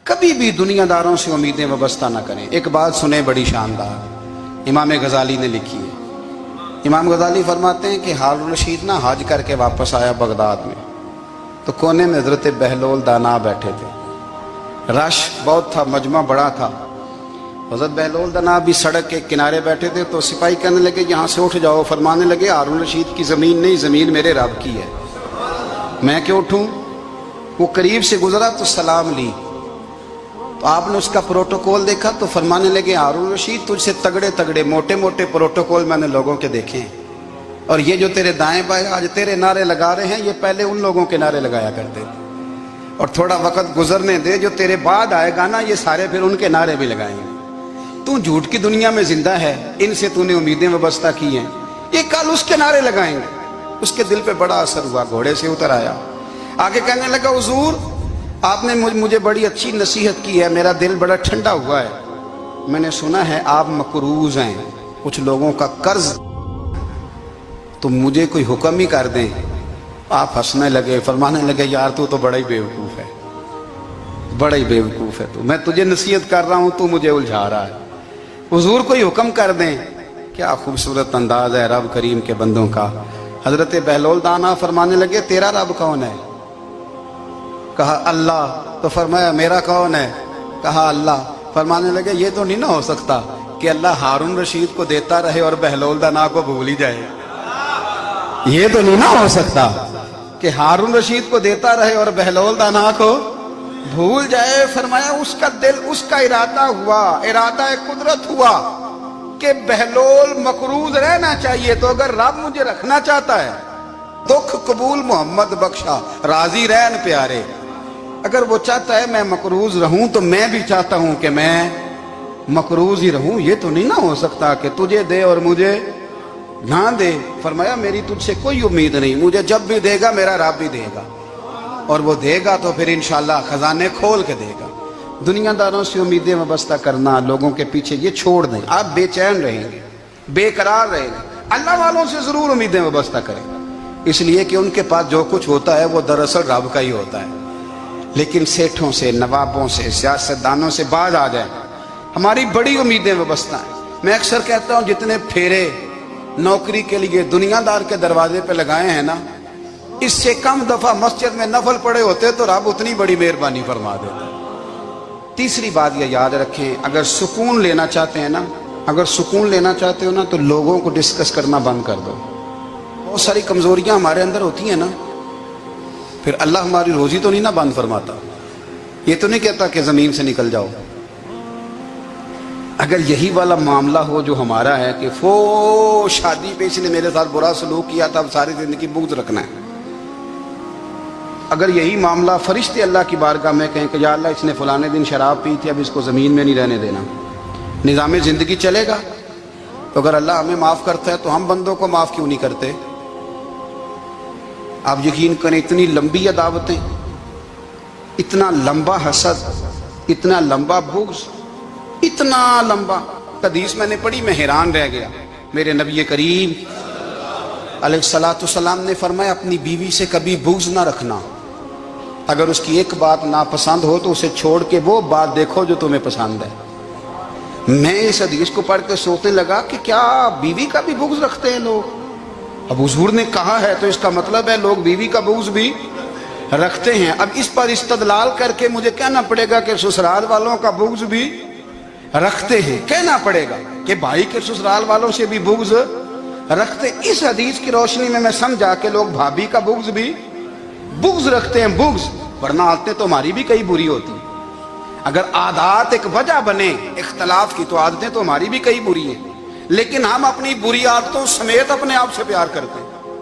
کبھی بھی دنیاداروں سے امیدیں وابستہ نہ کریں۔ ایک بات سنیں بڑی شاندار، امام غزالی نے لکھی ہے۔ امام غزالی فرماتے ہیں کہ ہارون رشید نہ حج کر کے واپس آیا بغداد میں، تو کونے میں حضرت بہلول دانا بیٹھے تھے، رش بہت تھا، مجمع بڑا تھا۔ حضرت بہلول دانا بھی سڑک کے کنارے بیٹھے تھے، تو سپاہی کہنے لگے یہاں سے اٹھ جاؤ۔ فرمانے لگے ہارون رشید کی زمین نہیں، زمین میرے رب کی ہے، میں کیوں اٹھوں؟ وہ قریب سے گزرا تو سلام لی، تو آپ نے اس کا پروٹوکول دیکھا تو فرمانے لگے ہارون رشید تجھ سے تگڑے تگڑے موٹے موٹے پروٹوکول میں نے لوگوں کے دیکھے ہیں، اور یہ جو تیرے دائیں بائیں آج تیرے نعرے لگا رہے ہیں، یہ پہلے ان لوگوں کے نعرے لگایا کرتے تھے، اور تھوڑا وقت گزرنے دے، جو تیرے بعد آئے گا نا، یہ سارے پھر ان کے نعرے بھی لگائیں گے۔ تو جھوٹ کی دنیا میں زندہ ہے، ان سے تو نے امیدیں وابستہ کی ہیں، یہ کل اس کے نعرے لگائیں گے۔ اس کے دل پہ بڑا اثر ہوا، گھوڑے سے اتر آیا، آگے کہنے لگا حضور آپ نے مجھے بڑی اچھی نصیحت کی ہے، میرا دل بڑا ٹھنڈا ہوا ہے، میں نے سنا ہے آپ مقروض ہیں، کچھ لوگوں کا قرض، تو مجھے کوئی حکم ہی کر دیں۔ آپ ہنسنے لگے، فرمانے لگے یار تو بڑا ہی بیوقوف ہے، بڑا ہی بیوقوف ہے تو، میں تجھے نصیحت کر رہا ہوں تو مجھے الجھا رہا ہے، حضور کوئی حکم کر دیں۔ کیا خوبصورت انداز ہے رب کریم کے بندوں کا۔ حضرت بہلول دانا فرمانے لگے تیرا رب کون ہے؟ کہا اللہ۔ تو فرمایا میرا کون ہے؟ کہا اللہ۔ فرمانے لگے یہ تو نہیں نہ ہو سکتا کہ اللہ ہارون رشید کو دیتا رہے اور بہلول دانا کو بھول ہی جائے، یہ تو نہیں نہ ہو سکتا کہ ہارون رشید کو دیتا رہے اور بہلول دانا کو بھول جائے۔ فرمایا اس کا دل، اس کا ارادہ ہوا، ارادہ قدرت ہوا کہ بہلول مقروض رہنا چاہیے، تو اگر رب مجھے رکھنا چاہتا ہے، دکھ قبول محمد بخشا راضی رہن پیارے، اگر وہ چاہتا ہے میں مقروض رہوں تو میں بھی چاہتا ہوں کہ میں مقروض ہی رہوں، یہ تو نہیں نہ ہو سکتا کہ تجھے دے اور مجھے نہ دے۔ فرمایا میری تجھ سے کوئی امید نہیں، مجھے جب بھی دے گا میرا رب بھی دے گا، اور وہ دے گا تو پھر انشاءاللہ خزانے کھول کے دے گا۔ دنیا داروں سے امیدیں وابستہ کرنا، لوگوں کے پیچھے، یہ چھوڑ دیں، آپ بے چین رہیں گے، بے قرار رہیں گے۔ اللہ والوں سے ضرور امیدیں وابستہ کریں، اس لیے کہ ان کے پاس جو کچھ ہوتا ہے وہ دراصل رب کا ہی ہوتا ہے۔ لیکن سیٹھوں سے، نوابوں سے، سیاستدانوں سے باز آ جائیں، ہماری بڑی امیدیں وابستہ ہیں۔ میں اکثر کہتا ہوں جتنے پھیرے نوکری کے لیے دنیا دار کے دروازے پہ لگائے ہیں نا، اس سے کم دفعہ مسجد میں نفل پڑے ہوتے تو رب اتنی بڑی مہربانی فرما دیتا۔ تیسری بات یہ یاد رکھیں، اگر سکون لینا چاہتے ہیں نا، اگر سکون لینا چاہتے ہو نا، تو لوگوں کو ڈسکس کرنا بند کر دو۔ بہت ساری کمزوریاں ہمارے اندر ہوتی ہیں نا، پھر اللہ ہماری روزی تو نہیں نہ بند فرماتا، یہ تو نہیں کہتا کہ زمین سے نکل جاؤ۔ اگر یہی والا معاملہ ہو جو ہمارا ہے کہ شادی پہ اس نے میرے ساتھ برا سلوک کیا تھا، اب ساری زندگی بغض رکھنا ہے، اگر یہی معاملہ فرشتے اللہ کی بارگاہ میں کہیں کہ یا اللہ اس نے فلانے دن شراب پی تھی، اب اس کو زمین میں نہیں رہنے دینا، نظام زندگی چلے گا، تو اگر اللہ ہمیں معاف کرتا ہے تو ہم بندوں کو معاف کیوں نہیں کرتے؟ آپ یقین کریں اتنی لمبی عداوتیں، اتنا لمبا حسد، اتنا لمبا بغض، اتنا لمبا حدیث میں نے پڑھی، میں حیران رہ گیا۔ میرے نبی کریم علیہ الصلوۃ والسلام نے فرمایا اپنی بیوی سے کبھی بغض نہ رکھنا، اگر اس کی ایک بات ناپسند ہو تو اسے چھوڑ کے وہ بات دیکھو جو تمہیں پسند ہے۔ میں اس حدیث کو پڑھ کے سوچنے لگا کہ کیا بیوی کا بھی بغض رکھتے ہیں لوگ؟ اب حضور نے کہا ہے تو اس کا مطلب ہے لوگ بیوی کا بغض بھی رکھتے ہیں۔ اب اس پر استدلال کر کے مجھے کہنا پڑے گا کہ سسرال والوں کا بغض بھی رکھتے ہیں، کہنا پڑے گا کہ بھائی کے سسرال والوں سے بھی بغض رکھتے۔ اس حدیث کی روشنی میں سمجھا کہ لوگ بھابھی کا بغض بھی بغض رکھتے ہیں، بغض، ورنہ عادتیں تو ہماری بھی کئی بری ہوتی ہیں۔ اگر عادات ایک وجہ بنے اختلاف کی تو عادتیں تو ہماری بھی کئی بری ہیں، لیکن ہم اپنی بری عادتوں سمیت اپنے آپ سے پیار کرتے ہیں،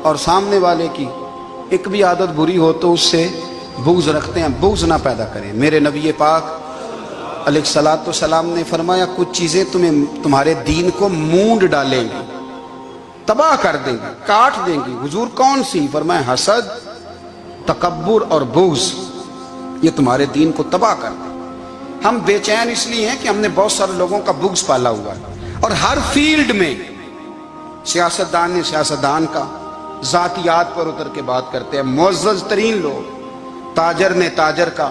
اور سامنے والے کی ایک بھی عادت بری ہو تو اس سے بغض رکھتے ہیں۔ بغض نہ پیدا کریں۔ میرے نبی پاک علیہ الصلوۃ والسلام نے فرمایا کچھ چیزیں تمہارے دین کو مونڈ ڈالیں گی، تباہ کر دیں گی، کاٹ دیں گی۔ حضور کون سی؟ فرمایا حسد، تکبر اور بغض، یہ تمہارے دین کو تباہ کر دیں۔ ہم بے چین اس لیے ہیں کہ ہم نے بہت سارے لوگوں کا بغض پالا ہوا ہے، اور ہر فیلڈ میں سیاستدان نے سیاستدان کا، ذاتیات پر اتر کے بات کرتے ہیں، معزز ترین لوگ، تاجر نے تاجر کا،